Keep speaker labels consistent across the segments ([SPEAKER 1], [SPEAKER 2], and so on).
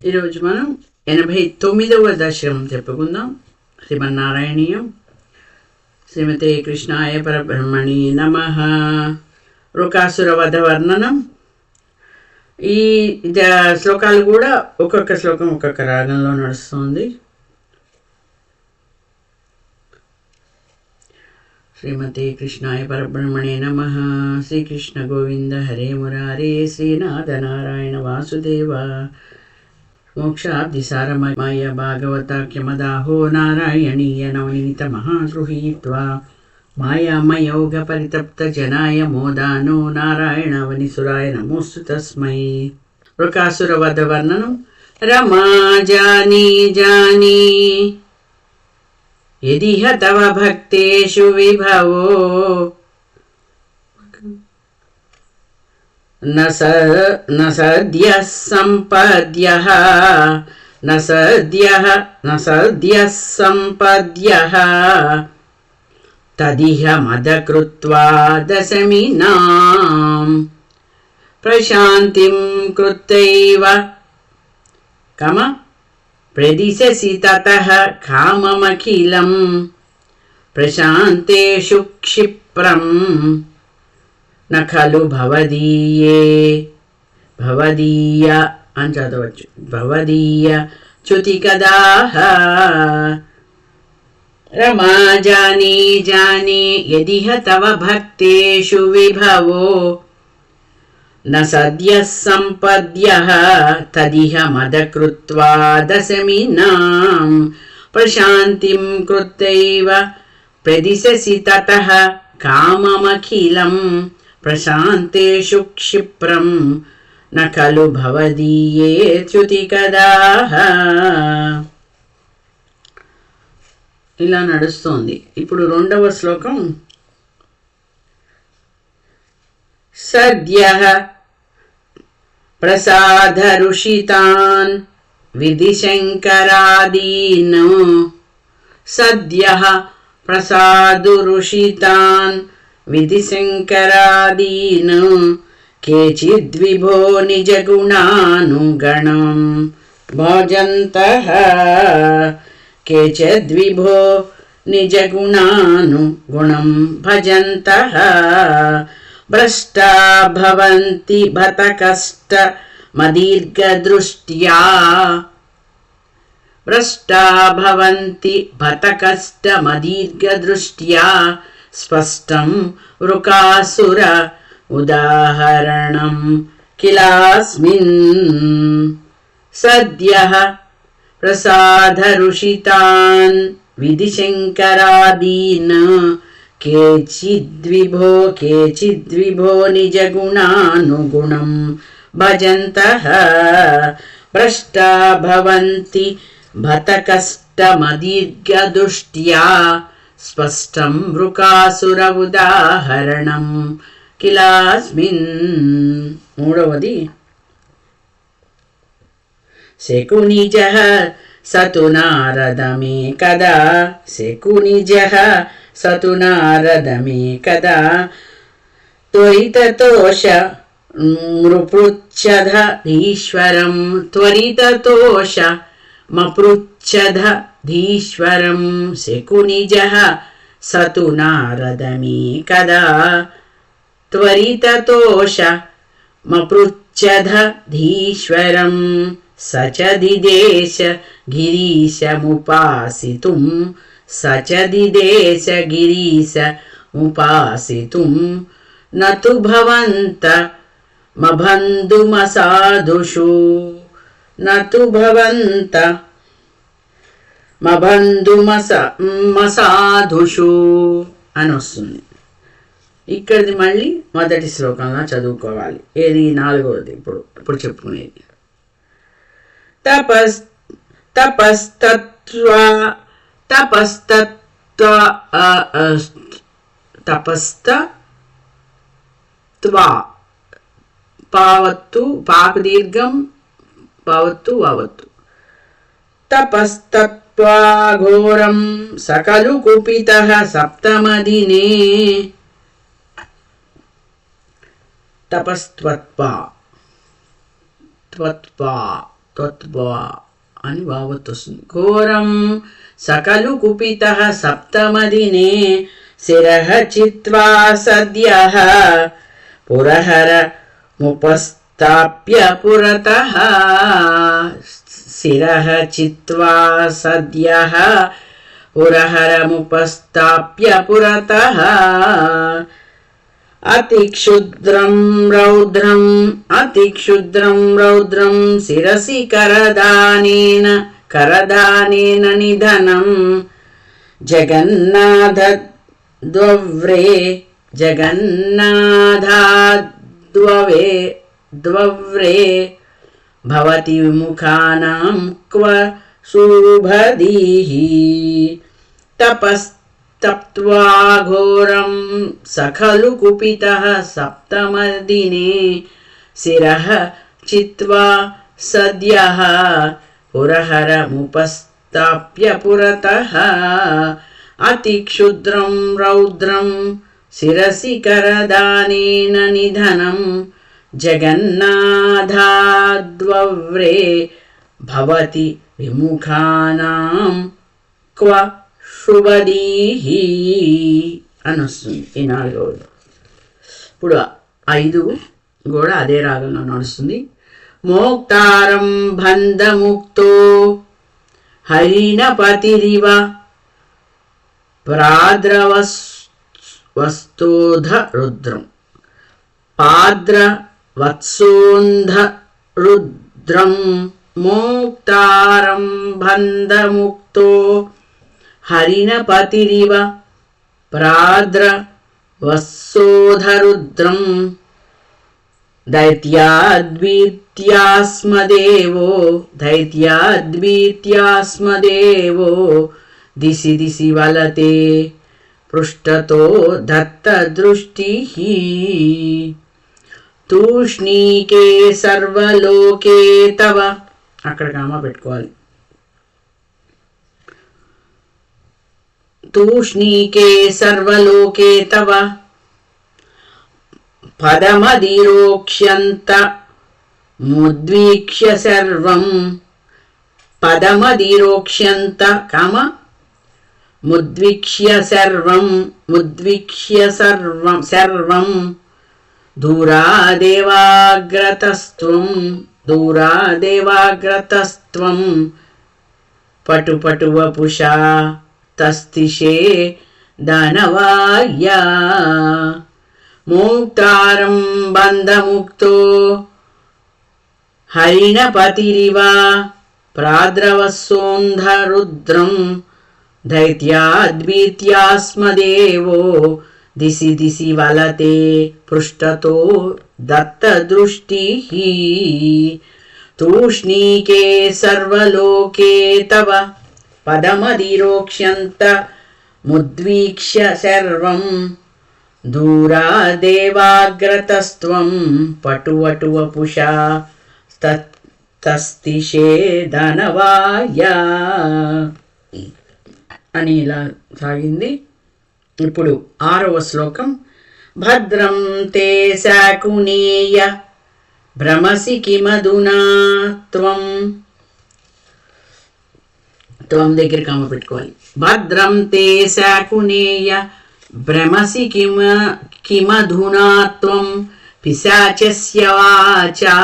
[SPEAKER 1] ఈరోజు మనం 89వ దశకం చెప్పుకుందాం. శ్రీమన్నారాయణీయం. శ్రీమతే కృష్ణాయ పరబ్రహ్మణి నమః. వృకాసుర వధ వర్ణనం. ఈ శ్లోకాలు కూడా ఒక్కొక్క శ్లోకం ఒక్కొక్క రాగంలో నడుస్తుంది. శ్రీమతే కృష్ణాయ పరబ్రహ్మణే నమః. శ్రీకృష్ణ గోవింద హరే మురారే శ్రీనాథ నారాయణ వాసుదేవ. మోక్షాబ్ధిసారమయ భాగవతాఖ్యమదాహో నారాయణీయ నవనీత మహాగృహీత్వా మాయామయోగ పరితప్త జనాయ మోదానో నారాయణవనిసురాయ నమోస్తు తస్మై. వృకాసుర వధ వర్ణనం. రమా జానీ జానీ యదిహ తవ భక్తేషు విభవో न सद्यः सम्पद्यः तदिह मदकृत्वा दशमीनां प्रशान्तिं कृत्यैव प्रदिशसि ततः काममखिलं प्रशान्तेषु क्षिप्रम् न खलु भवदीय అని చదవచ్చు. భవదీయ చ్యుతికదాః. రమా జానీ జానీ యదిహ తవ భక్తేషు విభవో న సద్యః సంపద్యః తదిహ మదకృత్వా దశమినాం ప్రశాంతిం కృత్యైవ ప్రదిశసి తతః కామమఖిలం ప్రశాంతేషు క్షిప్రం న ఖలు భవదీయే చ్యుతికదాః. ఇలా నడుస్తోంది. ఇప్పుడు రెండవ శ్లోకం. సద్యః ప్రసాదరుషితాన్ విధిశంకరాదీనో సద్యః ప్రసాదురుషితాన్ విధిశంకరాదీన్ కేచిద్విభో నిజగుణానుగణం భజन्तః. కేచిద్విభో నిజగుణానుగుణం భజन्तః. భ్రష్టా భవంతి భతకష్టమదీర్ఘదృష్ట్యా భ్రష్టా భవంతి భతకష్టమదీర్ఘదృష్ట్యా స్పష్టం వృకాసుర ఉదాహరణం కిలాస్మిన్. సద్యః ప్రసాదరుషితాన్ విధిశంకరాదీన్ కేచిద్విభో నిజగుణానుగుణం భజन्तః. భ్రష్టా భవంతి భతకష్టమదీర్ఘదృష్ట్యా స్పష్టం వృకాసుర ఉదాహరణం కిలాస్మిన్. మూడవది. శకునిజః సతు నారదమేకదా శకునిజః సతు నారదమేకదా త్వరితతోష మృపృచ్ఛదీశ్వరం త్వరితతోష మపృచ్ఛదీశ్వరం. శకునిజః సతు నారదమేకదా త్వరితతోష మపృచ్ఛదీశ్వరం స చ దిదేశ గిరీశముపాసితుం న తు భవంతమబంధుమసాధుషు మబంధుమసాధుషు అని వస్తుంది. ఇక్కడిది మళ్ళీ మొదటి శ్లోకంలో చదువుకోవాలి. ఏది? నాలుగవది. ఇప్పుడు చెప్పుకునేది. పావత్తు పాకు దీర్ఘం పావత్తు వావత్తు. తపస్తత్వా ఘోరం సకలు కుపితః సప్తమదినే తపస్త్వత్వా త్వత్వా అని వావత్తు వస్తుంది. ఘోరం సకలు కుపితః సప్తమదినే శిరః చిత్వా సద్యః పురహర ముపస్థాప్య పురతః. శిరః చిత్వా సద్యః పురహరముపస్థాప్య పురతః. అతిక్షుద్రం రౌద్రం శిరసి కరదానేన నిధనం జగన్నాథద్వవ్రే భవతి విముఖానాం క్వ శుభదీః. తపస్తప్త్వా ఘోరం సఖలు కుపితః సప్తమదినే శిరః చిత్వా సద్యః పురహరముపస్థాప్య పురతః. అతిక్షుద్రం రౌద్రం శిరసి కరదానేన నిధనం జగన్నాథద్వవ్రే భవతి విముఖానాం క్వ శుభదీః అని వస్తుంది ఈ 4వ. ఇప్పుడు 5 కూడా అదే రాగంలో నడుస్తుంది. మోక్తారం బంధముక్తో హరిణపతిరివ ప్రాద్రవస్తోధ రుద్రం పాద్రవత్సోంధ రుద్రం. మోక్తారం బంధముక్తో హరిణపతిరివ ప్రాద్రవత్సోధరుద్రం దైత్యాద్వీత్యాస్మదేవో దిశి దిశి వలతే పృష్ఠతో దత్తదృష్టిః. తూష్ణీకే సర్వలోకే తవ అక్కడ కామా పెట్టుకోవాలి. తూష్ణీకే సర్వలోకే తవ పదమదిరోక్ష్యంత ముద్వీక్ష్య సర్వం. పదమదిరోక్ష్యంత కామ ముద్వీక్ష్య సర్వం దూరాదేవాగ్రతస్త్వం పటుపటువపుషా తస్తిషే దానవాయ. మోక్తారం బంధముక్తో హరిణపతిరివ ప్రాద్రవస్సోంధరుద్రం దైత్యాద్వీత్యాస్మదేవో దిశి దిశి వలతే పృష్ఠతో దత్తదృష్టిః. తూష్ణీకే సర్వలోకే తవ పదమదిరోక్ష్యంత ముద్వీక్ష్య సర్వం దూరాదేవాగ్రతస్త్వం పటువటువపుషా తస్తిషే దానవాయ అని ఇలా సాగింది. ఇప్పుడు 6వ శ్లోకం. భద్రం తే శాకునేయ భ్రమసి కిమధునా త్వం. త్వం దగ్గర కామ పెట్టుకోవాలి. భద్రం తే శాకునేయ భ్రమసి కిమధునా త్వం పిశాచస్య వాచా.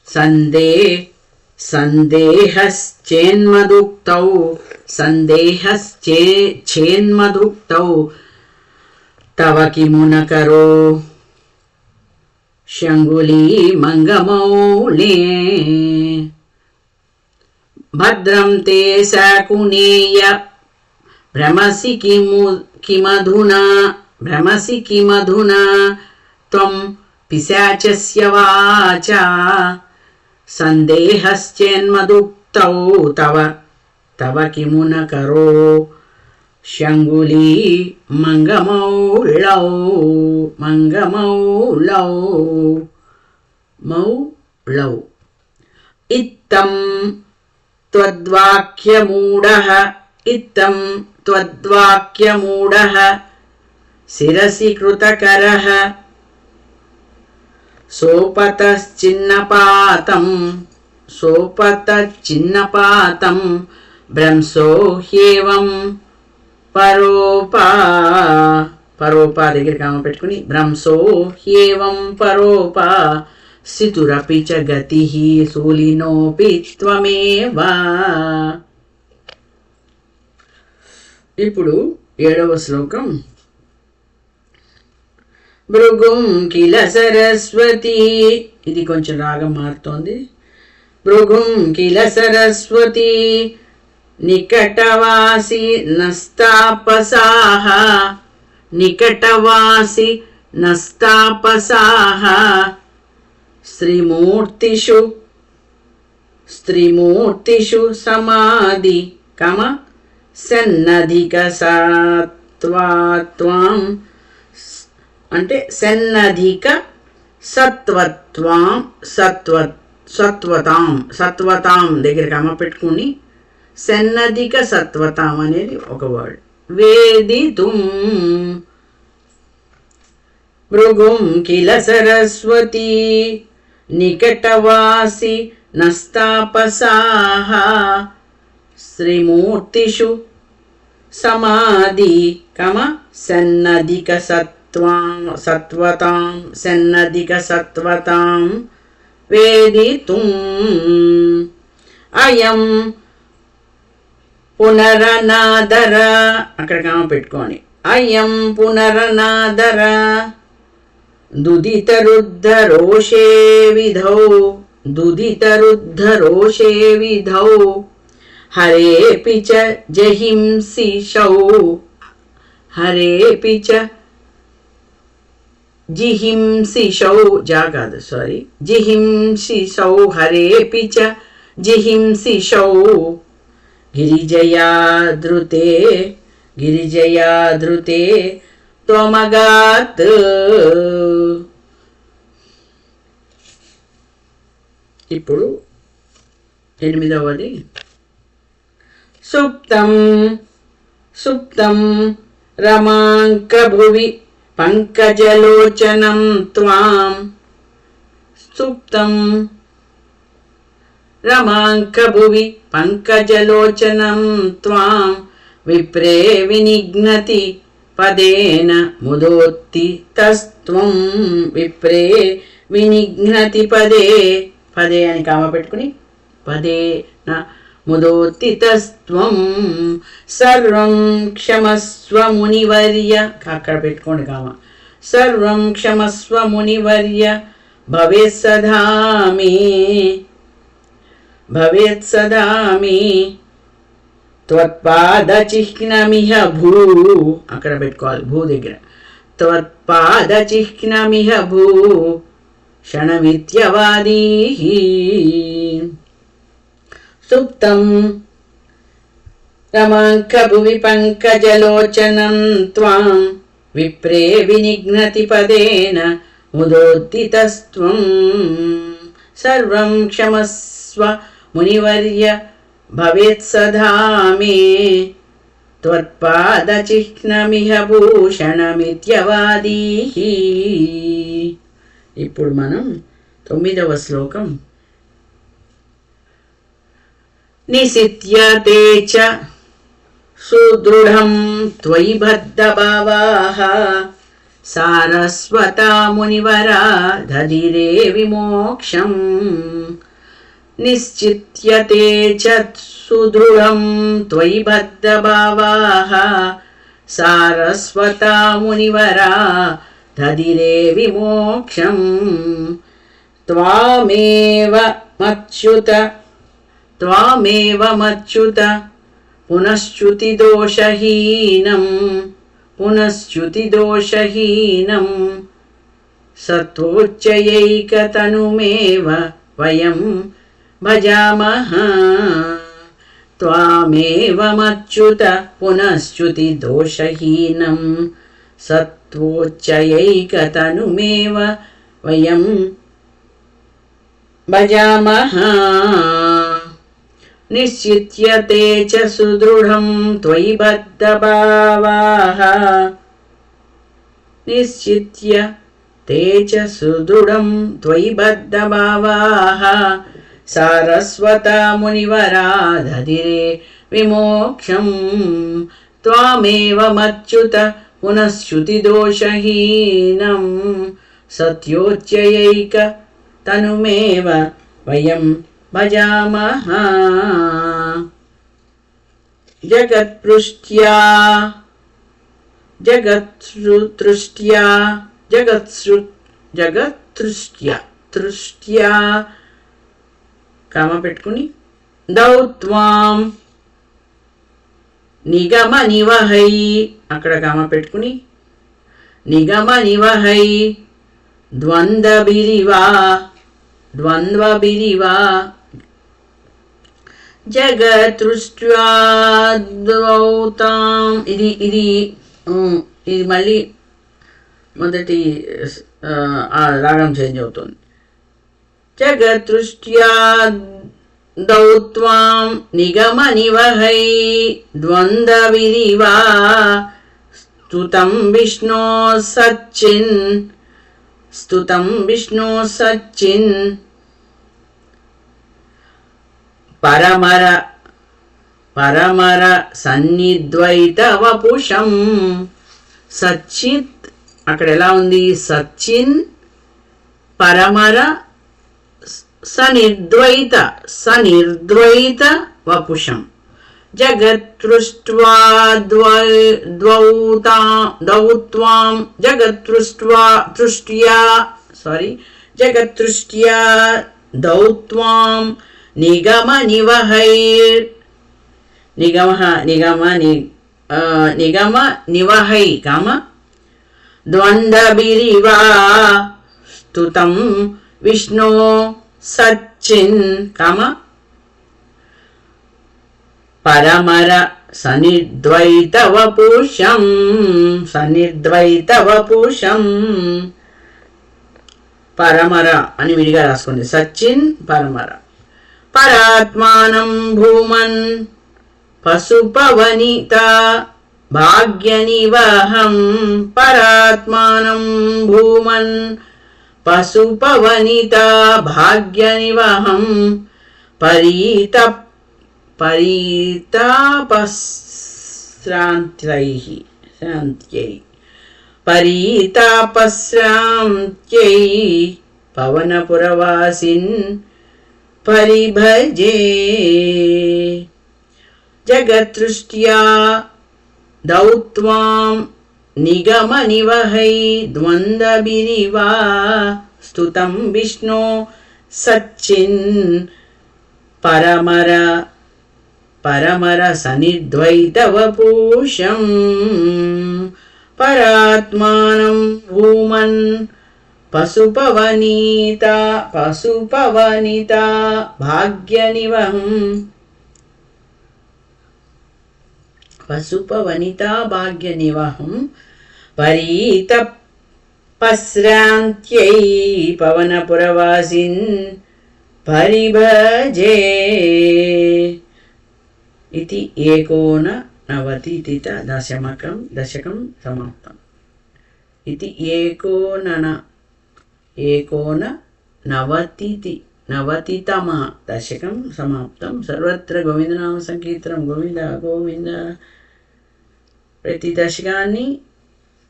[SPEAKER 1] సందేహశ్చేన్మదుక్తౌ తవ కిమునకరో శంగులీ మంగమౌళే. భద్రం తే శాకునేయ భ్రమసి కిమధునా త్వం పిశాచస్య వాచా. సందేహశ్చేన్మదుక్తౌ తవ కిమునకరో శంగులీ మంగమౌళౌ. ఇత్తం త్వద్వాక్యమూఢః శిరసి కృతకరః सोपतश्चिन्नपातं भ्रंशो ह्येवं పరోపా దగ్గర కామ పెట్టుకుని భ్రంశో హ్యేవం పరోపా సితురపి చ గతిః శూలినోపి త్వమేవా. ఇప్పుడు 7వ శ్లోకం. భృగుం కిల సరస్వతి, ఇది కొంచెం రాగం మారుతోంది. భృగుం కిల సరస్వతి నికటవాసి నస్తాపసాః, నికటవాసి నస్తాపసాః స్త్రీమూర్తిషు సమాధి కమ సన్నధిక సత్వత్వం, అంటే సన్నధిక సత్వతాం దగ్గర కమ పెట్టుకుని సన్నధిక సత్వతాం అనేది ఒక వర్డ్. వేదితుం భృగుం కిల సరస్వతి నికటవాసి నస్తాపసాః శ్రీమూర్తిషు సమాధి కమ సన్నధిక సత్వతాం సన్నధిక సత్వతాం వేదితుం. అయం పునరనాదర, అక్కడ కామ పెట్టుకోండి. అయం పునరనాదర దుదితరుద్ధరోషే విధౌ హరేపి చ జిహింసిషౌ హరేపి చ జిహింసిషౌ గిరిజయాధృతే త్వమగాత్. ఇప్పుడు 8వది. సుప్తం రమాంకభువి పంకజలోచనం త్వాం, సుప్తం రమాంకభువి పంకజలోచనం త్వాం విప్రే వినిఘ్నతి పదేన ముదోత్తి తస్త్వం. విప్రే వినిఘ్నతి పదే అని కామ పెట్టుకుని పదేన ముదోత్తి తస్త్వం. సర్వం క్షమస్వ మునివర్య, అక్కడ పెట్టుకోండి కామ. సర్వం క్షమస్వ మునివర్య భవేత్ సదా మే త్వత్పాదచిహ్నమిహ భూ, అక్కడ పెట్టుకోవాలి భూ దగ్గర. త్వత్పాదచిహ్నమిహ భూ క్షణమిత్యవాదీః. సుప్తం రమాంకభువి పంకజలోచనం త్వాం విప్రే వినిఘ్నతి పదేన ముదోద్దితస్త్వం. సర్వం క్షమస్వ మునివర్య భవేత్ సదా మే త్వత్పాదచిహ్నమిహ భూషణమిత్యవాదీః. ఇప్పుడు మనం 9వ శ్లోకం. నిసిత్యతే చ సుదృఢం త్వయి బద్ధభావాః సారస్వతా మునివరా దధిరే విమోక్షం. నిశ్చిత్యతే చ సుదృఢం త్వయి బద్ధభావాః సారస్వతా మునివరా దధిరే విమోక్షం. త్వామేవ మచ్యుత పునశ్చ్యుతిదోషహీనం సత్వోచ్చయైకతనుమేవ వయం భజామః. త్వామేవ మచ్యుత పునశ్చ్యుతిదోషహీనం సత్వోచ్చయైకతనుమేవ వయం భజామః. నిశ్చిత్యతే చ సుదృఢం త్వయి బద్ధభావాః ते च सुदृढं त्वयि बद्धभावाः सारस्वता मुनिवरा दधिरे विमोक्षं त्वामेवमच्युत पुनश्च्युतिदोषहीनं सत्योच्चयैक तनुमेव वयं भजामः जगत्पृष्ट्या తృష్ట్యా కామ పెట్టుకుని దౌత్వాం నిగమ నివహై అక్కడ కామ పెట్టుకుని నిగమ నివహై ద్వంద్వభిరివా జగతృష్ట్యా ద్వౌతాం ఇది మళ్ళీ మొదటి రాగం చేంజ్ అవుతుంది. జగతృష్ట్యా దౌత్వాం నిగమ నివహై ద్వంద్వవిరివా స్తుతం విష్ణో సచ్చిన్ పరమర సన్నిద్వైత వపుషం సచ్చిత్ అక్కడ ఎలా ఉంది? సచ్చిన్ పరమర సనిర్ద్వైత వపుషం జగతృష్ట్వా దౌత్వాం జగతృష్ట్యా దౌత్వాం నిగమ నివహై కామ ద్వంద్వభిరివా స్తుతం విష్ణో సచ్చిన్ కామ పరమర సనిర్ద్వైత వపుషం పరమర అని విడిగా రాసుకోండి. సచ్చిన్ పరమర పరాత్మానం భూమన్ పశుపవనిత భాగ్యనివహం పరాత్మానం భూమన్ పశుపవనిత భాగ్యనివహం పరితాపశ్రాంత్యై పవనపురవాసిన్ పరిభజే జగతృష్ట్యా దౌత్వాం నిగమ నివహై ద్వంద్వభిరివా స్తుతం విష్ణో సచ్చిన్ పరమర సనిర్ద్వైత వపుషం పరాత్మానం భూమన్ పశుపవనిత భాగ్యనివహం పరితపశ్రాంత్యై పవనపురవాసిన్ పరిభజే ఇది ఏకోననవతితిత దశకం సమాప్తం. ఇది ఏకోననవతితమ దశకం సమాప్తం. సర్వత్ర గోవిందనామ సంకీర్తనం. గోవింద గోవింద. ప్రతి దశకాన్ని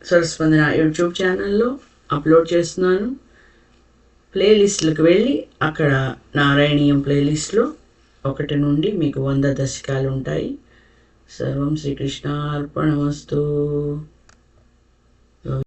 [SPEAKER 1] స్వరస్పందన యూట్యూబ్ ఛానల్లో అప్లోడ్ చేస్తున్నాను. ప్లేలిస్ట్లకు వెళ్ళి అక్కడ నారాయణీయం ప్లేలిస్ట్లో 1 నుండి మీకు 100 దశకాలు ఉంటాయి. సర్వం శ్రీకృష్ణార్పణమస్తు.